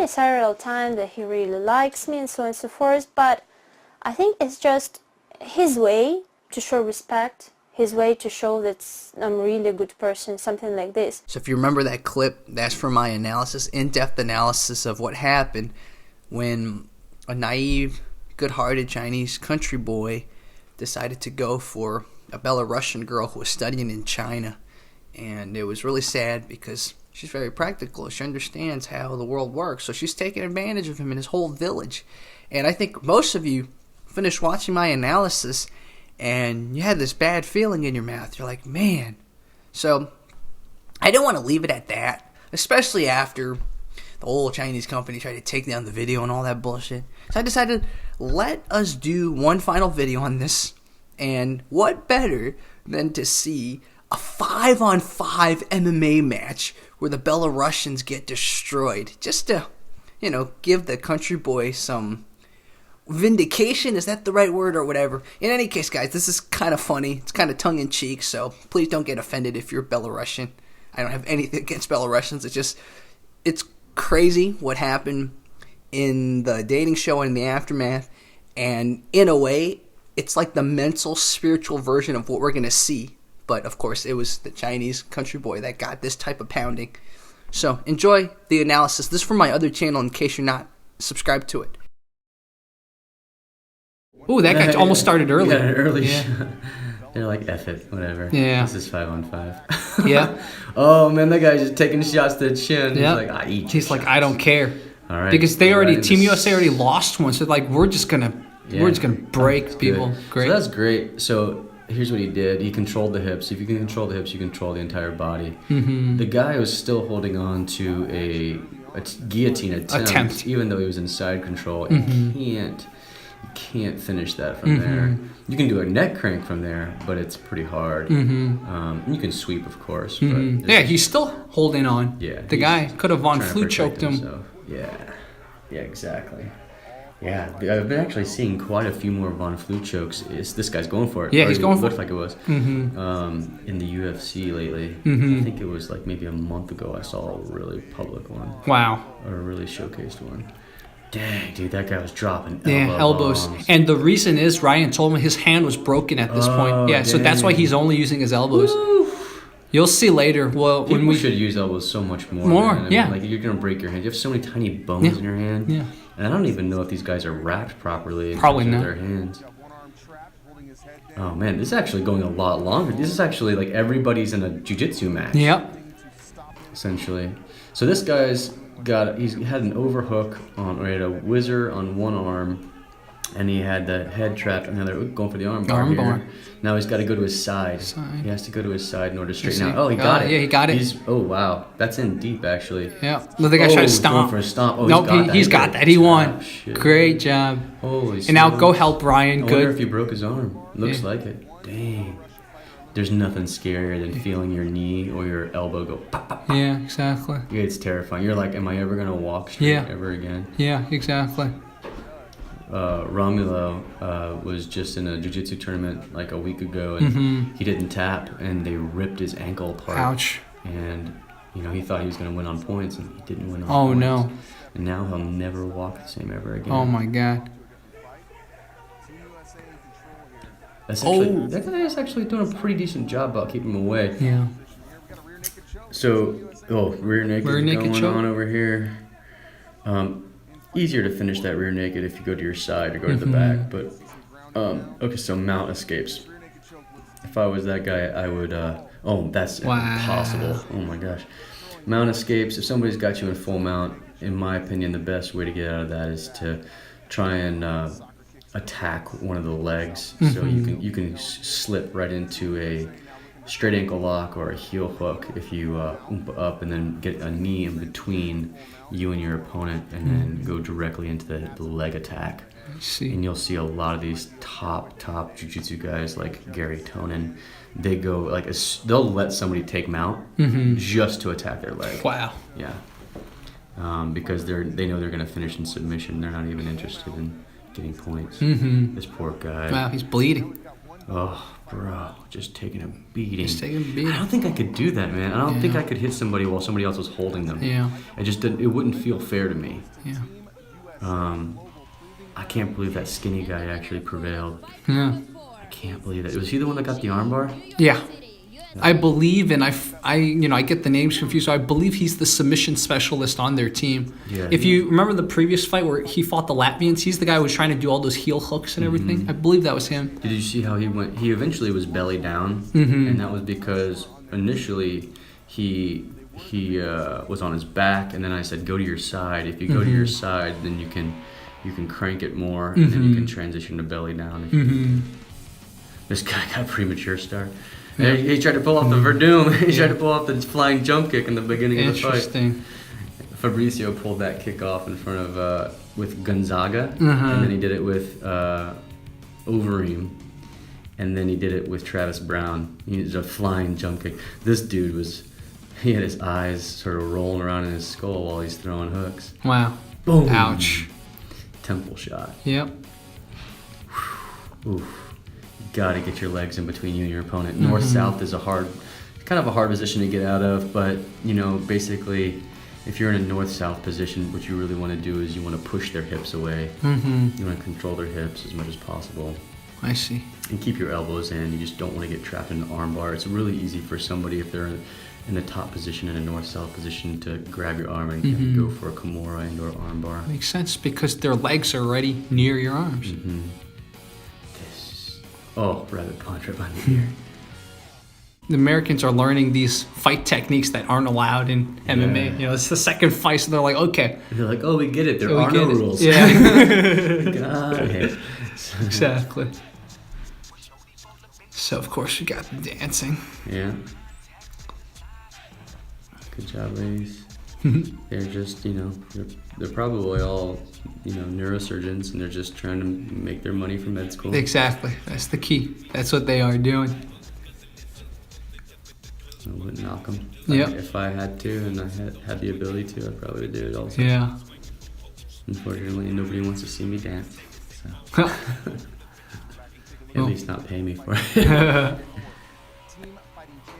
me several times that he really likes me and so on and so forth, but I think it's just his way to show respect, his way to show that I'm really a good person, something like this. So if you remember that clip, that's for my analysis, in-depth analysis of what happened when a naive, good-hearted Chinese country boy decided to go for a Belarusian girl who was studying in China. And it was really sad because she's very practical. She understands how the world works. So she's taking advantage of him and his whole village. And I think most of you finished watching my analysis and you had this bad feeling in your mouth. You're like, man. So I don't want to leave it at that, especially after the whole Chinese company tried to take down the video and all that bullshit. So I decided, let us do one final video on this. And what better than to see a 5-on-5 MMA match where the Belarusians get destroyed. Just to, give the country boy some vindication. Is that the right word or whatever? In any case, guys, this is kind of funny. It's kind of tongue-in-cheek, so please don't get offended if you're Belarusian. I don't have anything against Belarusians. It's crazy what happened in the dating show and in the aftermath. And in a way, it's like the mental, spiritual version of what we're going to see. But, of course, it was the Chinese country boy that got this type of pounding. So, enjoy the analysis. This is from my other channel in case you're not subscribed to it. Ooh, that guy almost started early. Yeah, early. Yeah. They're like, F it, whatever. Yeah. This is 5-on-5. Yeah. Oh, man, that guy's just taking shots to the chin. Yeah. He's like, He's like, I don't care. All right. Because they already, Team USA already lost one. So, like, we're just going to break people. Good. Great. So that's great. So here's what he did. He controlled the hips. If you can control the hips, you control the entire body. Mm-hmm. The guy was still holding on to a guillotine attempt, even though he was in side control. Mm-hmm. You can't finish that from there. You can do a neck crank from there, but it's pretty hard. You can sweep, of course. But yeah, he's still holding on. Yeah, the guy could have Von Flue choked him. Yeah, exactly. Yeah, I've been actually seeing quite a few more Von Flue chokes. This guy's going for it. Yeah, he's going for it. Looked like it was. In the UFC lately. I think it was like maybe a month ago I saw a really public one. Wow. Or a really showcased one. Dang, dude, that guy was dropping elbows. bombs. And the reason is, Ryan told me his hand was broken at this point. Yeah, so that's why he's only using his elbows. Woo. You'll see later. Well, People when we should use elbows so much more. Man. Yeah. Like, you're going to break your hand. You have so many tiny bones in your hand. Yeah. And I don't even know if these guys are wrapped properly in Probably terms not. of their hands. Oh, man, this is actually going a lot longer. This is actually like everybody's in a jiu-jitsu match. Yep. Essentially. So this guy's he's had an overhook or he had a whizzer on one arm, and he had the head trapped on the other, going for the arm bar here. Now he's got to go to his side. He has to go to his side in order to straighten out. Oh, he got it. Yeah, he got it. Oh, wow. That's in deep, actually. Yeah. Look, the guy tried to stomp. Going for a stomp. Oh, nope, he's got that. He won. Great job. Holy and now go help Ryan. I wonder if he broke his arm. Looks like it. Dang. There's nothing scarier than feeling your knee or your elbow go pop, pop, pop. Yeah, exactly. It's terrifying. You're like, am I ever going to walk straight ever again? Yeah, exactly. Romulo was just in a jiu-jitsu tournament like a week ago, and he didn't tap, and they ripped his ankle apart. Ouch. And, he thought he was going to win on points, and he didn't win on points. Oh, no. And now he'll never walk the same ever again. Oh, my God. That guy is actually doing a pretty decent job about keeping him away. Yeah. So, rear naked going choke on over here. Easier to finish that rear naked if you go to your side or go to the back. But, okay, so mount escapes. If I was that guy, I would, that's impossible. Oh my gosh. Mount escapes, if somebody's got you in full mount, in my opinion, the best way to get out of that is to try and attack one of the legs. So you can slip right into a straight ankle lock or a heel hook if you oompa up and then get a knee in between you and your opponent and then go directly into the leg attack. And you'll see a lot of these top jiu-jitsu guys like Gary Tonin. They go they'll let somebody take mount just to attack their leg. Wow. Yeah. Because they know they're going to finish in submission. They're not even interested in getting points. This poor guy. Wow, he's bleeding. Oh, bro, just taking a beating. Just taking a beating. I don't think I could do that, man. I don't think I could hit somebody while somebody else was holding them. Yeah. It just didn't. It wouldn't feel fair to me. Yeah. I can't believe that skinny guy actually prevailed. Yeah. I can't believe that. Was he the one that got the armbar? Yeah. I believe, and I get the names confused. So I believe he's the submission specialist on their team. Yeah, if you remember the previous fight where he fought the Latvians, he's the guy who was trying to do all those heel hooks and everything. I believe that was him. Did you see how he went? He eventually was belly down, and that was because initially he was on his back, and then I said, go to your side. If you go to your side, then you can crank it more, and then you can transition to belly down. This guy got a premature start. Yeah. He tried to pull off the Verdum. He tried to pull off the flying jump kick in the beginning of the fight. Interesting. Fabricio pulled that kick off in front of with Gonzaga, and then he did it with Overeem, and then he did it with Travis Brown. He did a flying jump kick. This dude he had his eyes sort of rolling around in his skull while he's throwing hooks. Wow. Boom. Ouch. Temple shot. Yep. Oof. Got to get your legs in between you and your opponent. North-south is kind of a hard position to get out of, but basically, if you're in a north-south position, what you really want to do is you want to push their hips away. You want to control their hips as much as possible. I see. And keep your elbows in. You just don't want to get trapped in an arm bar. It's really easy for somebody, if they're in the top position, in a north-south position, to grab your arm and go for a Kimura and/or arm bar. Makes sense because their legs are already near your arms. Oh, rabbit punch right behind the ear. The Americans are learning these fight techniques that aren't allowed in MMA. It's the second fight, so they're like, okay. They're like, oh, we get it. There are no rules. Yeah. Got it. Exactly. So, of course, we got the dancing. Yeah. Good job, ladies. They're just, they're probably all, neurosurgeons, and they're just trying to make their money from med school. Exactly. That's the key. That's what they are doing. I wouldn't knock them. Yep. If I had to and I had the ability to, I probably would do it also. Yeah. Unfortunately, nobody wants to see me dance. So. At least not pay me for it.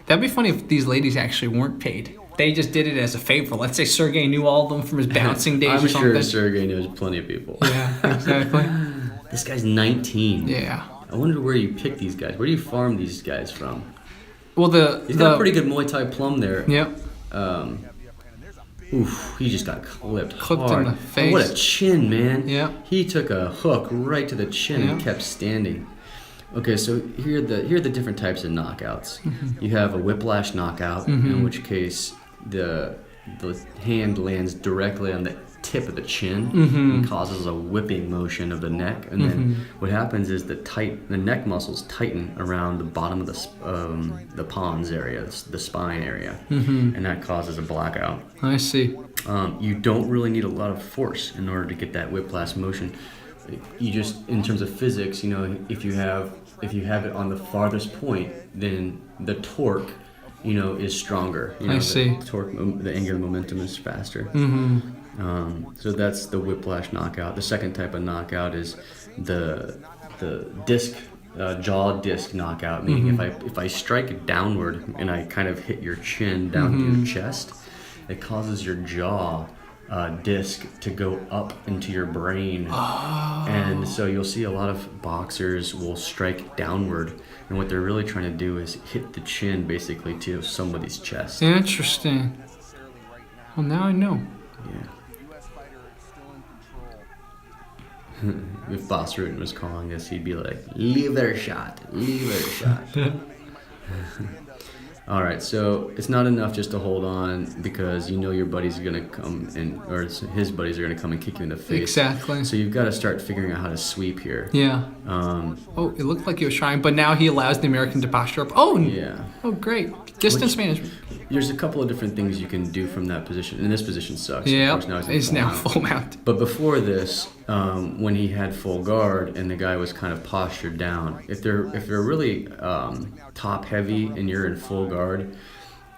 That'd be funny if these ladies actually weren't paid. They just did it as a favor. Let's say Sergey knew all of them from his bouncing days I'm or something. sure Sergey knows plenty of people. Yeah, exactly. This guy's 19. Yeah. I wonder where you pick these guys. Where do you farm these guys from? Well, he's got a pretty good Muay Thai plum there. Yep. Oof, he just got clipped in hard. the face. Oh, what a chin, man. Yeah. He took a hook right to the chin and kept standing. Okay, so here are the different types of knockouts. You have a whiplash knockout, in which case the hand lands directly on the tip of the chin and causes a whipping motion of the neck, and then what happens is the neck muscles tighten around the bottom of the pons area, the spine area, and that causes a blackout. I see. You don't really need a lot of force in order to get that whiplash motion. You just, in terms of physics, if you have it on the farthest point, then the torque, is stronger. I see. The torque, the angular momentum is faster. So that's the whiplash knockout. The second type of knockout is the disc, jaw disc knockout. Meaning if I strike downward and I kind of hit your chin down to your chest, it causes your jaw disc to go up into your brain. And so you'll see a lot of boxers will strike downward, and what they're really trying to do is hit the chin basically to somebody's chest. Interesting. Well, now I know. Yeah. If Boss Rutan was calling this, he'd be like, liver shot. All right, so it's not enough just to hold on because your buddies are going to come or his buddies are going to come and kick you in the face. Exactly. So you've got to start figuring out how to sweep here. Yeah. It looked like he was trying, but now he allows the American to posture up. Oh, yeah. Oh, great. Distance management. There's a couple of different things you can do from that position, and this position sucks. Yeah, he's now full mount. But before this, when he had full guard and the guy was kind of postured down, if they're really top heavy and you're in full guard,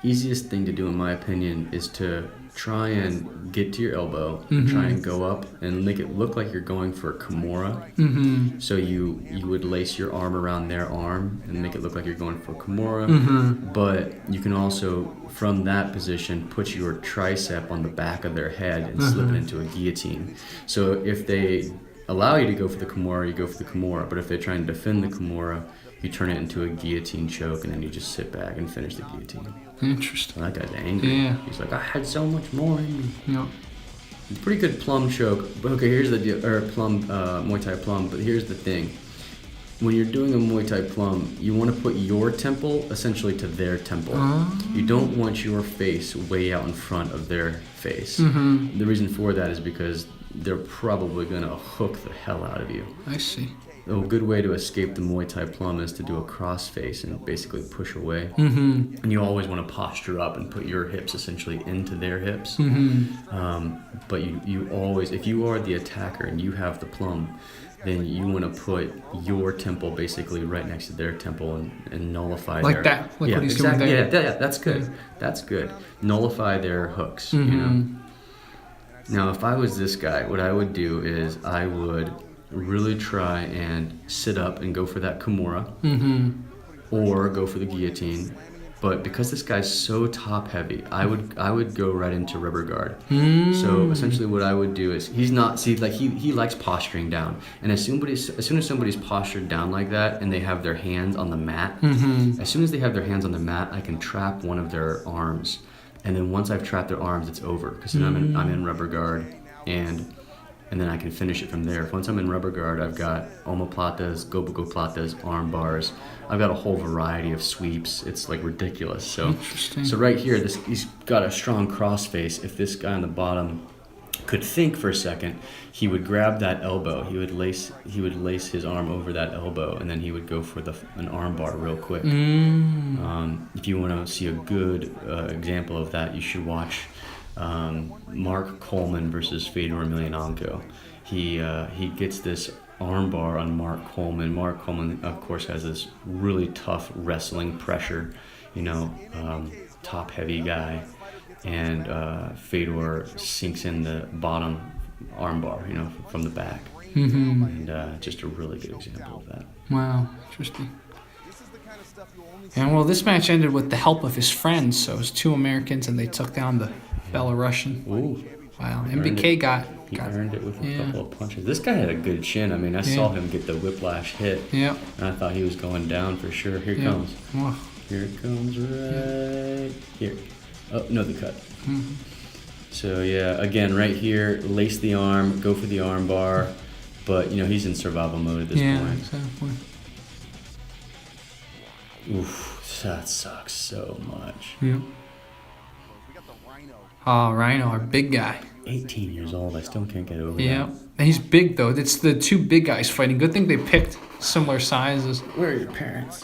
easiest thing to do in my opinion is to try and get to your elbow, try and go up and make it look like you're going for a Kimura. So you would lace your arm around their arm and make it look like you're going for a Kimura. But you can also, from that position, put your tricep on the back of their head and slip it into a guillotine. So if they allow you to go for the Kimura, you go for the Kimura. But if they try and defend the Kimura, you turn it into a guillotine choke, and then you just sit back and finish the guillotine. Interesting. Well, that guy's angry. Yeah. He's like, I had so much more in me. Yeah. Pretty good plum choke. But okay, here's the deal. Or plum, Muay Thai plum. But here's the thing. When you're doing a Muay Thai plum, you want to put your temple essentially to their temple. You don't want your face way out in front of their face. The reason for that is because they're probably going to hook the hell out of you. I see. A good way to escape the Muay Thai plum is to do a cross face and basically push away. And you always want to posture up and put your hips essentially into their hips. But you always, if you are the attacker and you have the plum, then you want to put your temple basically right next to their temple and nullify like their... that. Like yeah, what he's exactly. doing there. Yeah, that's good. That's good. Nullify their hooks, you know? Now, if I was this guy, what I would do is I would really try and sit up and go for that Kimura or go for the guillotine. But because this guy's so top heavy, I would go right into rubber guard. So essentially what I would do is he likes posturing down. And as soon as somebody's postured down like that and they have their hands on the mat, as soon as they have their hands on the mat, I can trap one of their arms. And then once I've trapped their arms, it's over because then I'm in rubber guard and then I can finish it from there. Once I'm in rubber guard, I've got omoplatas, gobugoplatas, arm bars. I've got a whole variety of sweeps. It's like ridiculous. So right here, he's got a strong cross face. If this guy on the bottom could think for a second, he would grab that elbow. He would lace his arm over that elbow, and then he would go for an arm bar real quick. If you want to see a good example of that, you should watch Mark Coleman versus Fedor Emelianenko. He gets this arm bar on Mark Coleman. Mark Coleman, of course, has this really tough wrestling pressure, top heavy guy, and Fedor sinks in the bottom arm bar, from the back, and just a really good example of that. Wow, interesting. And well, this match ended with the help of his friends. So it was 2 Americans, and they took down the Belarusian. Ooh. Wow. MBK He earned it with a couple of punches. This guy had a good chin. I mean, I saw him get the whiplash hit. Yeah. And I thought he was going down for sure. Here it comes. Wow. Here it comes right here. Oh, no, the cut. So, yeah, again, right here, lace the arm, go for the arm bar. But, he's in survival mode at this point. Yeah, exactly. Oof, that sucks so much. Yeah. Oh, Rhino, our big guy. 18 years old, I still can't get over Yeah. that. And he's big, though. It's the 2 big guys fighting. Good thing they picked similar sizes. Where are your parents?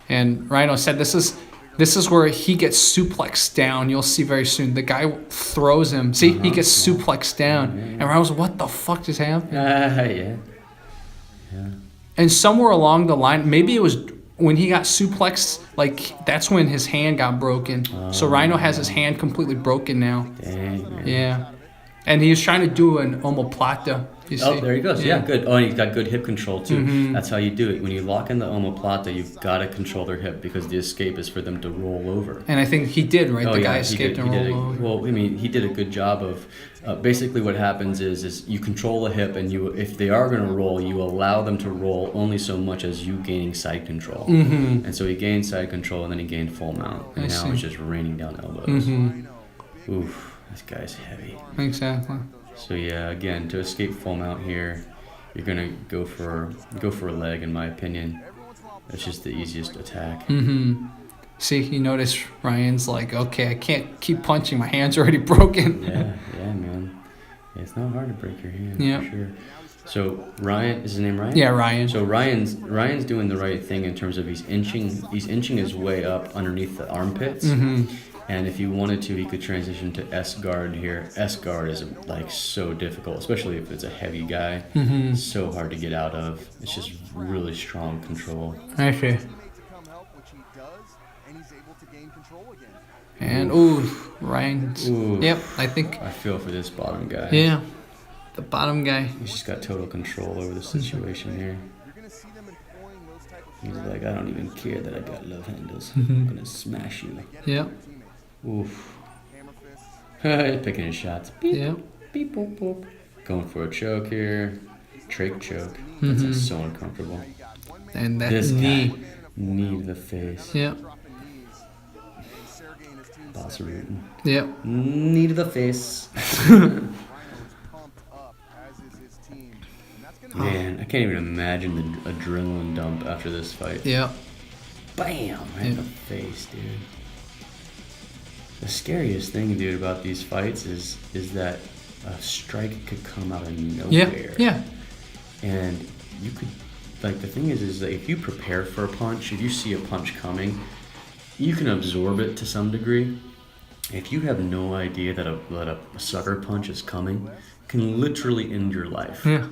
And Rhino said this is where he gets suplexed down. You'll see very soon. The guy throws him. See, he gets suplexed down. And Rhino's like, what the fuck just happened? Yeah. And somewhere along the line, maybe it was when he got suplexed, that's when his hand got broken. So Rhino has his hand completely broken now. Dang, man. Yeah. And he was trying to do an omoplata. Oh, there he goes. Yeah, good. Oh, and he's got good hip control, too. That's how you do it. When you lock in the omoplata, you've got to control their hip because the escape is for them to roll over. And I think he did, right? Oh, The yeah, guy escaped and rolled over. Well, I mean, he did a good job of... basically what happens is you control the hip, and if they are going to roll, you allow them to roll only so much as you gaining side control. And so he gained side control, and then he gained full mount. And now it's just raining down elbows. Oof, this guy's heavy. Exactly. So yeah, again, to escape full mount here, you're gonna go for a leg, in my opinion. That's just the easiest attack. See, you notice Ryan's like, okay, I can't keep punching. My hand's already broken. Yeah, man. Yeah, it's not hard to break your hand, for sure. So Ryan, is his name Ryan? Yeah, Ryan. So Ryan's doing the right thing in terms of he's inching his way up underneath the armpits. And if he wanted to, he could transition to S guard here. S guard is so difficult, especially if it's a heavy guy. It's so hard to get out of. It's just really strong control. I see. And Ryan's. Ooh. Yep, I think. I feel for this bottom guy. Yeah, the bottom guy. He's just got total control over the situation here. He's like, I don't even care that I got love handles. I'm gonna smash you. Yep. Oof. Picking his shots. Beep, Yep. beep, boop, boop. Going for a choke here. Trach choke. That's so uncomfortable. And that This knee. guy. Knee to the face. Yep. Boss rooting. Yep. Knee to the face. Man, I can't even imagine the adrenaline dump after this fight. Yep. Bam! Right in the face, dude. The scariest thing, dude, about these fights is that a strike could come out of nowhere. Yeah. And you could, like, the thing is that if you prepare for a punch, if you see a punch coming, you can absorb it to some degree. If you have no idea that a sucker punch is coming, it can literally end your life. Yeah.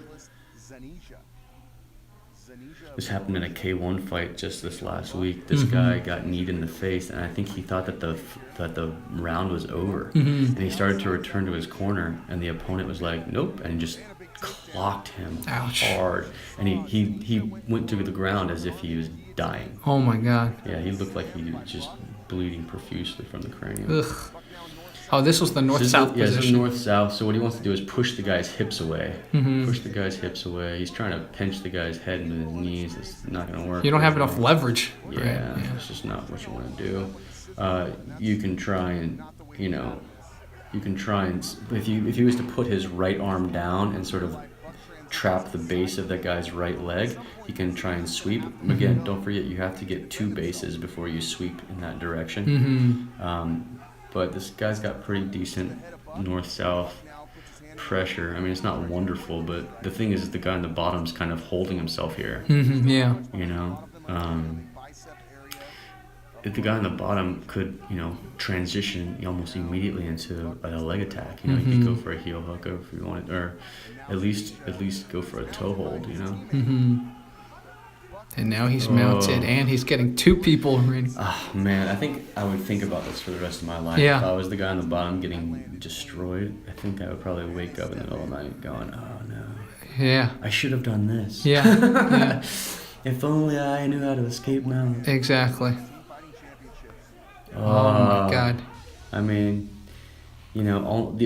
This happened in a K1 fight just this last week. This guy got kneed in the face, and I think he thought that the round was over. And he started to return to his corner, and the opponent was like, "Nope," and just clocked him hard. And he went to the ground as if he was dying. Oh my God. Yeah, he looked like he was just bleeding profusely from the cranium. Ugh. Oh, this was the north-south Yeah, position. this is north-south. So what he wants to do is push the guy's hips away. Push the guy's hips away. He's trying to pinch the guy's head into his knees. It's not going to work. You don't have enough leverage. Yeah, Right? Yeah. it's just not what you want to do. You can try and, if he was to put his right arm down and sort of trap the base of that guy's right leg, he can try and sweep. Again, don't forget you have to get 2 bases before you sweep in that direction. But this guy's got pretty decent north-south pressure. I mean, it's not wonderful, but the thing is the guy on the bottom's kind of holding himself here. Yeah. If the guy on the bottom could, transition almost immediately into a leg attack. You could go for a heel hook if you wanted, or at least go for a toe hold. And now he's mounted, and he's getting 2 people. Oh, man, I think I would think about this for the rest of my life. Yeah. If I was the guy on the bottom getting destroyed, I think I would probably wake up in the middle of the night going, oh, no. Yeah. I should have done this. Yeah. If only I knew how to escape now. Exactly. Oh my God. I mean, the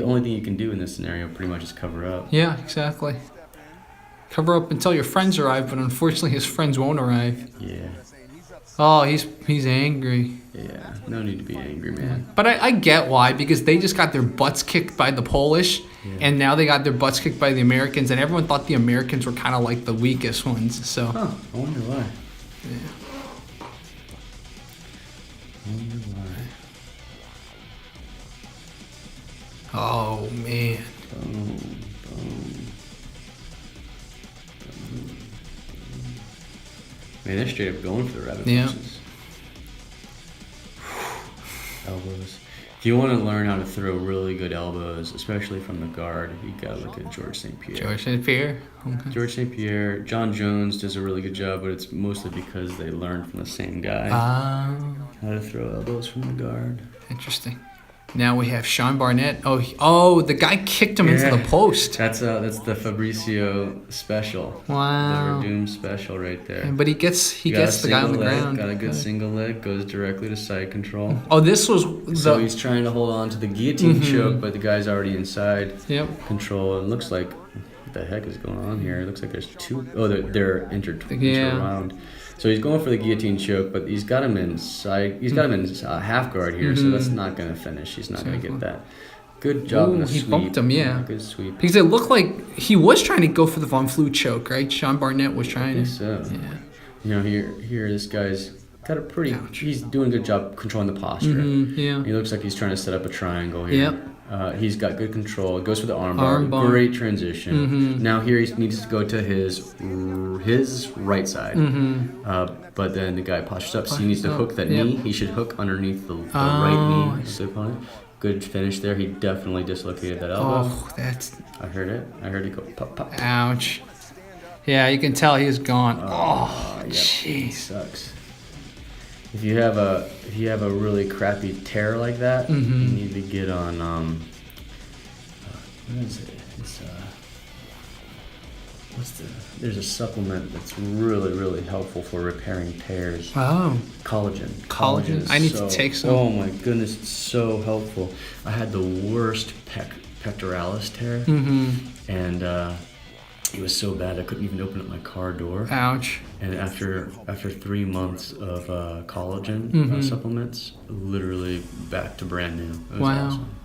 only thing you can do in this scenario pretty much is cover up. Yeah, exactly. Cover up until your friends arrive, but unfortunately his friends won't arrive. Yeah. Oh, he's angry. Yeah, no need to be angry, man. But I get why, because they just got their butts kicked by the Polish, and now they got their butts kicked by the Americans, and everyone thought the Americans were kind of like the weakest ones. So. Huh, I wonder why. Yeah. I wonder why. Oh, man. Boom, boom. Man, they're straight up going for the rabbit punches. Elbows. If you want to learn how to throw really good elbows, especially from the guard, you gotta look at George St. Pierre. George St. Pierre? Okay. George St. Pierre. John Jones does a really good job, but it's mostly because they learned from the same guy how to throw elbows from the guard. Interesting. Now we have Sean Barnett. Oh, the guy kicked him into the post. That's the Fabricio special. Wow. The Verdum special right there. But he gets the guy on the ground. Got a good single leg, goes directly to side control. Oh, this was So he's trying to hold on to the guillotine choke, but the guy's already inside control. It looks like, what the heck is going on here? It looks like there's 2. Oh, they're interwound. So he's going for the guillotine choke, but he's got him inside. He's got him in half guard here, so that's not going to finish. He's not going to get that. Good job in the sweep. He bumped him, yeah. Good sweep. Because it looked like he was trying to go for the Von Flue choke, right? Sean Barnett was trying to. So. Yeah. Here, this guy's got a pretty. Ouch. He's doing a good job controlling the posture. Yeah. He looks like he's trying to set up a triangle here. Yep. He's got good control. Goes for the armbar. Great transition. Now here he needs to go to his right side. But then the guy postures up, so he needs to hook that knee. He should hook underneath the right knee of the opponent. Good finish there. He definitely dislocated that elbow. Oh, that's... I heard it. I heard it go pop, pop. Ouch. Yeah, you can tell he's gone. Yep. Jeez. Sucks. if you have a really crappy tear like that, you need to get on what is it? It's there's a supplement that's really, really helpful for repairing tears. Oh. Collagen. I need to take some. Oh my goodness, it's so helpful. I had the worst pectoralis tear, and it was so bad I couldn't even open up my car door. Ouch. And after 3 months of collagen supplements, literally back to brand new. It was awesome.